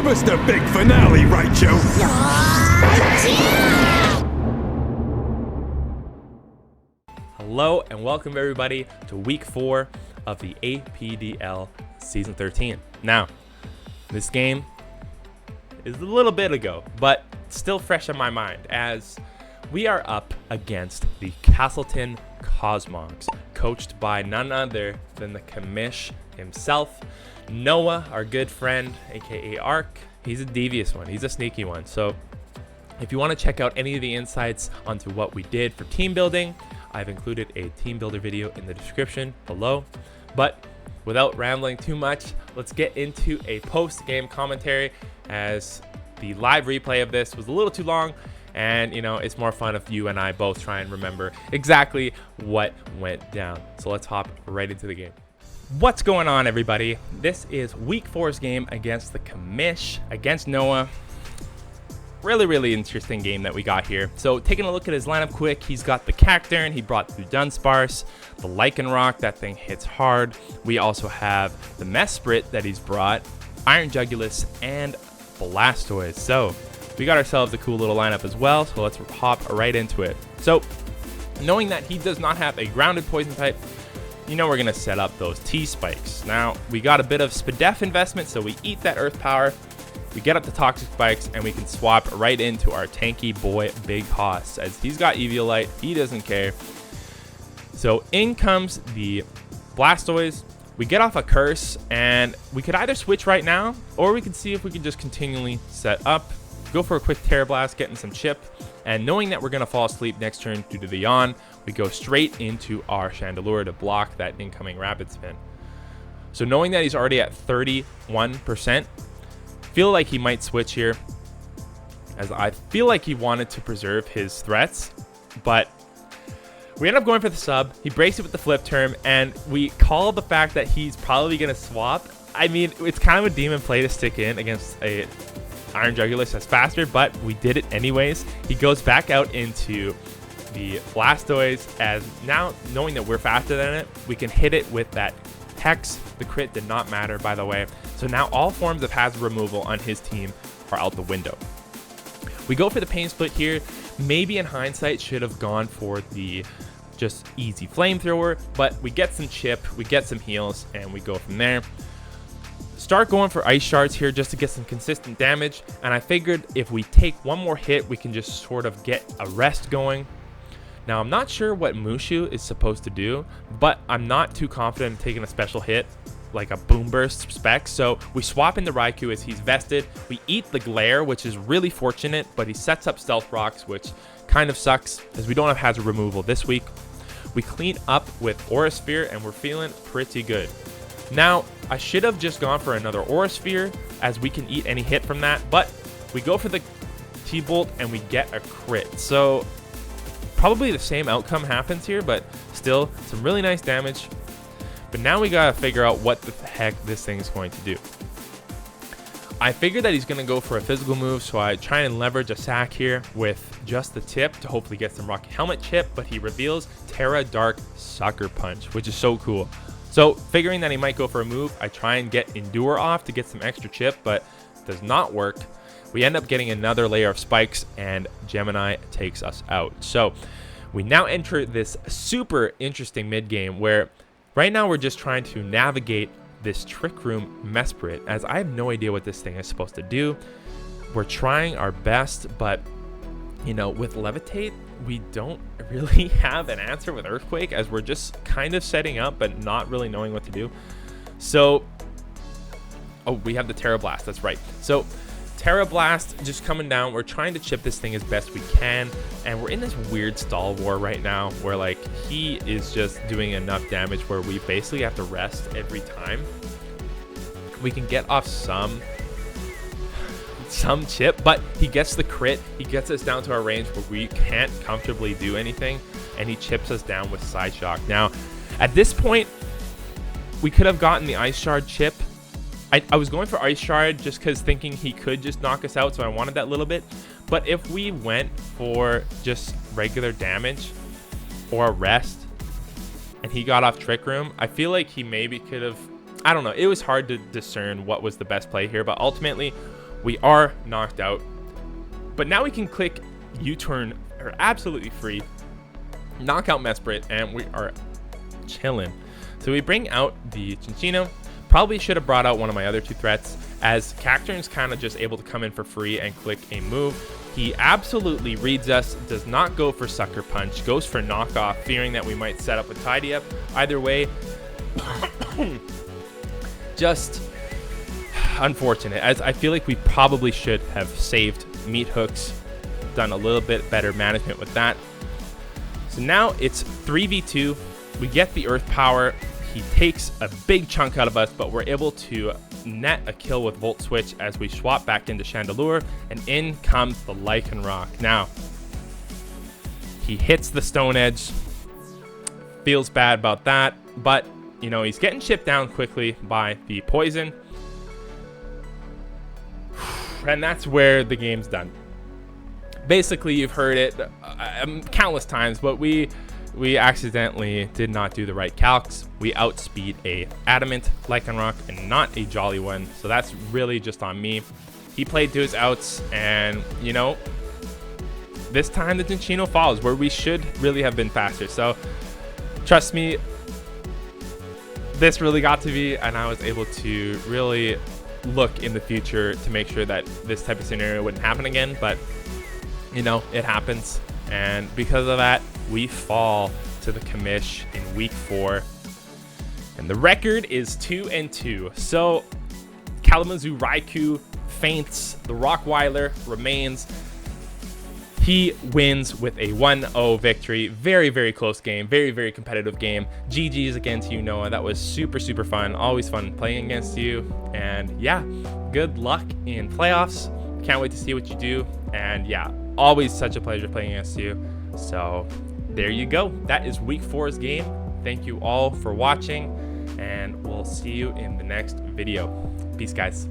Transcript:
Give us the big finale, Raichu! Hello and welcome everybody to week 4 of the APDL season 13. Now, this game is a little bit ago, but still fresh in my mind as we are up against the Casselton Cosmogs, coached by none other than the commish himself, Noah, our good friend, aka Ark. He's a devious one, he's a sneaky one. So if you want to check out any of the insights onto what we did for team building, I've included a team builder video in the description below. But without rambling too much, let's get into a post-game commentary, as the live replay of this was a little too long, and you know, it's more fun if you and I both try and remember exactly what went down. So let's hop right into the game. What's going on, everybody? This is week 4's game against the commish, against Noah. Really interesting game that we got here. So taking a look at his lineup quick, he's got the Cacturne, he brought through Dunsparce, the LYCANROC, that thing hits hard. We also have the Mesprit that he's brought, Iron Jugulus, and Blastoise. So we got ourselves a cool little lineup as well, so let's hop right into it. So knowing that he does not have a grounded poison type, you know we're gonna set up those T-Spikes. Now we got a bit of Spadef investment, so we eat that Earth Power, we get up to Toxic Spikes, and we can swap right into our tanky boy Big Hoss, as he's got Eviolite, he doesn't care. So in comes the Blastoise. We get off a Curse, and we could either switch right now, or we could see if we could just continually set up, go for a quick Terra Blast, getting some chip, and knowing that we're going to fall asleep next turn due to the yawn, we go straight into our Chandelure to block that incoming Rapid Spin. So knowing that he's already at 31%, feel like he might switch here, as I feel like he wanted to preserve his threats, but we end up going for the sub. He breaks it with the flip term, and we call the fact that he's probably going to swap. I mean, it's kind of a demon play to stick in against a Iron Jugulus that's faster, but we did it anyways. He goes back out into the Blastoise, as now knowing that we're faster than it, we can hit it with that Hex. The crit did not matter, by the way. So now all forms of hazard removal on his team are out the window. We go for the Pain Split here. Maybe in hindsight should have gone for the just easy Flamethrower, but we get some chip, we get some heals, and we go from there. Start going for Ice Shards here just to get some consistent damage, and I figured if we take one more hit, we can just sort of get a rest going. Now, I'm not sure what Mushu is supposed to do, but I'm not too confident in taking a special hit like a Boom Burst spec. So we swap into Raichu as he's vested. We eat the Glare, which is really fortunate, but he sets up Stealth Rocks, which kind of sucks as we don't have hazard removal this week. We clean up with Aura Sphere, and we're feeling pretty good. Now, I should have just gone for another Aura Sphere, as we can eat any hit from that, but we go for the T-Bolt and we get a crit. So probably the same outcome happens here, but still some really nice damage. But now we gotta figure out what the heck this thing is going to do. I figured that he's gonna go for a physical move, so I try and leverage a sack here with just the tip to hopefully get some Rocky Helmet chip, but he reveals Terra Dark Sucker Punch, which is so cool. So figuring that he might go for a move, I try and get Endure off to get some extra chip, but does not work. We end up getting another layer of spikes, and Gemini takes us out. So we now enter this super interesting mid game where right now we're just trying to navigate this Trick Room Mesprit, as I have no idea what this thing is supposed to do. We're trying our best, but you know, with Levitate, we don't really have an answer with Earthquake, as we're just kind of setting up but not really knowing what to do. So, oh, we have the Terra Blast, that's right. So Terra Blast just coming down. We're trying to chip this thing as best we can, and we're in this weird stall war right now where like he is just doing enough damage where we basically have to rest every time. We can get off some chip, but he gets the crit. He gets us down to our range where we can't comfortably do anything, and he chips us down with Side Shock. Now at this point we could have gotten the Ice Shard chip. I was going for Ice Shard just because thinking he could just knock us out, so I wanted that little bit. But if we went for just regular damage or a rest and he got off Trick Room, I feel like he maybe could have, I don't know. It was hard to discern what was the best play here, but ultimately we are knocked out. But now we can click U-turn, or absolutely free, knock out Mesprit, and we are chilling. So we bring out the Chinchino. Probably should have brought out one of my other 2 threats, as Cacturn's kind of just able to come in for free and click a move. He absolutely reads us, does not go for Sucker Punch, goes for Knockoff, fearing that we might set up a Tidy Up. Either way, just unfortunate, as I feel like we probably should have saved Meat Hooks, done a little bit better management with that. So now it's 3v2. We get the Earth Power. He takes a big chunk out of us, but we're able to net a kill with Volt Switch as we swap back into Chandelure, and in comes the Lycanroc. Now, he hits the Stone Edge. Feels bad about that, but, you know, he's getting chipped down quickly by the Poison. And that's where the game's done. Basically, you've heard it countless times, but we accidentally did not do the right calcs. We outspeed a Adamant Lycanroc and not a Jolly one, so that's really just on me. He played to his outs, and, you know, this time the Chinchino falls, where we should really have been faster. So, trust me, this really got to me, and I was able to really look in the future to make sure that this type of scenario wouldn't happen again, but, you know, it happens. And because of that, we fall to the commish in week 4. And the record is 2-2. So Kalamazoo Raichu faints. The Rockweiler remains. He wins with a 1-0 victory. Very, very close game. Very, very competitive game. GG's against you, Noah. That was super, super fun. Always fun playing against you. And yeah, good luck in playoffs. Can't wait to see what you do. And yeah, always such a pleasure playing against you. So there you go. That is week 4's game. Thank you all for watching, and we'll see you in the next video. Peace, guys.